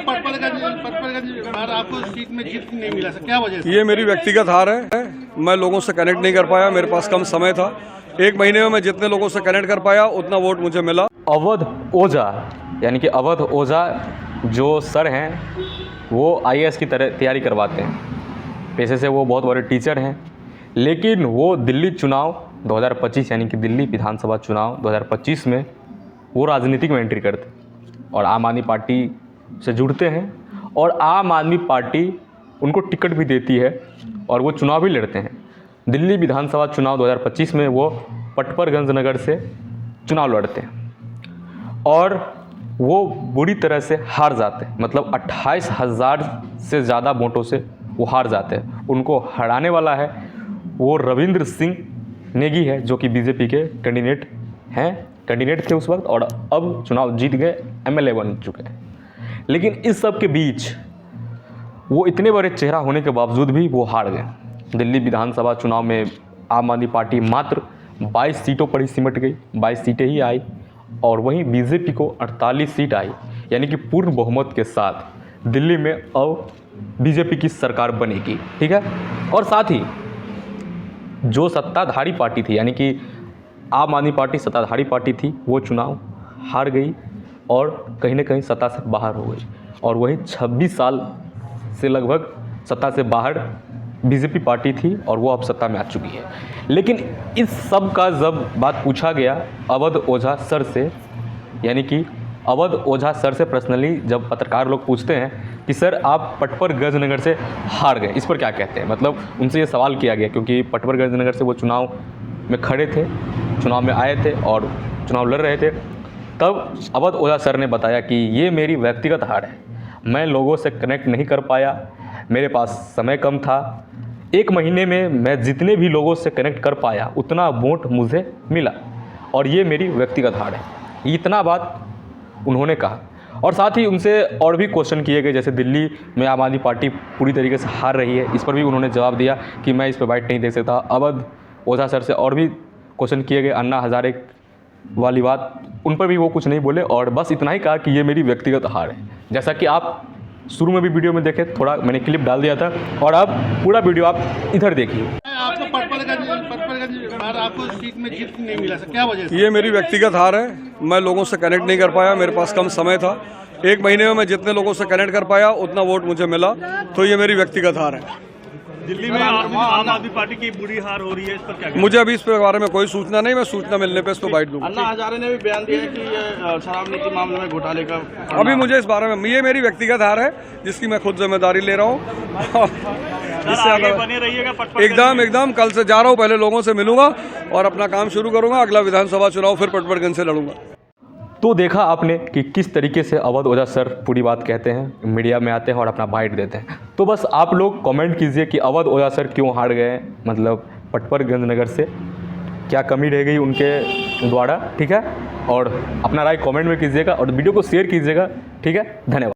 पटपरगंज बार आपको सीट में जीत नहीं मिला सर, क्या वजह से? ये मेरी व्यक्तिगत हार है। मैं लोगों से कनेक्ट नहीं कर पाया, मेरे पास कम समय था। एक महीने में मैं जितने लोगों से कनेक्ट कर पाया उतना वोट मुझे मिला। अवध ओझा यानी कि अवध ओझा जो सर हैं वो आईएएस की तरह तैयारी करवाते हैं। पेशे से वो बहुत बड़े टीचर हैं, लेकिन वो दिल्ली चुनाव 2025 यानी कि दिल्ली विधानसभा चुनाव 2025 में वो राजनीतिक में एंट्री करते और आम आदमी पार्टी से जुड़ते हैं और आम आदमी पार्टी उनको टिकट भी देती है और वो चुनाव भी लड़ते हैं। दिल्ली विधानसभा चुनाव 2025 में वो पटपरगंज नगर से चुनाव लड़ते हैं और वो बुरी तरह से हार जाते हैं। मतलब 28,000 से ज़्यादा वोटों से वो हार जाते हैं। उनको हराने वाला है वो रविंद्र सिंह नेगी है, जो कि बीजेपी के कैंडिडेट थे उस वक्त और अब चुनाव जीत गए, एमएलए बन चुके हैं। लेकिन इस सब के बीच वो इतने बड़े चेहरा होने के बावजूद भी वो हार गए। दिल्ली विधानसभा चुनाव में आम आदमी पार्टी मात्र 22 सीटों पर ही सिमट गई, 22 सीटें ही आई और वहीं बीजेपी को 48 सीट आई, यानी कि पूर्ण बहुमत के साथ दिल्ली में अब बीजेपी की सरकार बनेगी। ठीक है, और साथ ही जो सत्ताधारी पार्टी थी यानी कि आम आदमी पार्टी सत्ताधारी पार्टी थी, वो चुनाव हार गई और कहीं ना कहीं सत्ता से बाहर हो गई। और वही 26 साल से लगभग सत्ता से बाहर बीजेपी पार्टी थी और वो अब सत्ता में आ चुकी है। लेकिन इस सब का जब बात पूछा गया अवध ओझा सर से, यानी कि अवध ओझा सर से पर्सनली जब पत्रकार लोग पूछते हैं कि सर आप पटपरगंज नगर से हार गए, इस पर क्या कहते हैं। मतलब उनसे ये सवाल किया गया क्योंकि पटपरगंज नगर से वो चुनाव में खड़े थे, चुनाव में आए थे और चुनाव लड़ रहे थे। तब अवध ओझा सर ने बताया कि ये मेरी व्यक्तिगत हार है, मैं लोगों से कनेक्ट नहीं कर पाया, मेरे पास समय कम था। एक महीने में मैं जितने भी लोगों से कनेक्ट कर पाया उतना वोट मुझे मिला और ये मेरी व्यक्तिगत हार है। इतना बात उन्होंने कहा और साथ ही उनसे और भी क्वेश्चन किए गए, जैसे दिल्ली में आम आदमी पार्टी पूरी तरीके से हार रही है, इस पर भी उन्होंने जवाब दिया कि मैं इस पर बाइट नहीं दे सकता। अवध ओझा सर से और भी क्वेश्चन किए गए, अन्ना हजारे वाली बात, उन पर भी वो कुछ नहीं बोले और बस इतना ही कहा कि ये मेरी व्यक्तिगत हार है। जैसा कि आप शुरू में भी वीडियो में देखे, थोड़ा मैंने क्लिप डाल दिया था और अब पूरा वीडियो आप इधर देखिए। आपको पटपरगंज बार आपको सीट में जीत नहीं मिला सर, क्या वजह से? ये मेरी व्यक्तिगत हार है। मैं लोगों से कनेक्ट नहीं कर पाया, मेरे पास कम समय था। एक महीने में मैं जितने लोगों से कनेक्ट कर पाया उतना वोट मुझे मिला, तो ये मेरी व्यक्तिगत हार है। दिल्ली में आम आदमी पार्टी की बुरी हार हो रही है, इस पर क्या? मुझे अभी इस बारे में कोई सूचना नहीं, मैं सूचना मिलने पे इस पर बाइट दूंगा। अन्ना हजारे ने भी बयान दिया है कि ये शराब नीति मामले में घोटाले का अभी मुझे इस बारे में, ये मेरी व्यक्तिगत हार है जिसकी मैं खुद जिम्मेदारी ले रहा हूँ। बने रहिएगा। एकदम कल से जा रहा हूँ, पहले लोगों से मिलूंगा और अपना काम शुरू करूंगा। अगला विधानसभा चुनाव फिर पटपरगंज से लड़ूंगा। तो देखा आपने कि किस तरीके से अवध ओझा सर पूरी बात कहते हैं, मीडिया में आते हैं और अपना बाइट देते हैं। तो बस आप लोग कमेंट कीजिए कि अवध ओझा सर क्यों हार गए, मतलब पटपरगंज नगर से क्या कमी रह गई उनके द्वारा। ठीक है, और अपना राय कमेंट में कीजिएगा और वीडियो को शेयर कीजिएगा। ठीक है, धन्यवाद।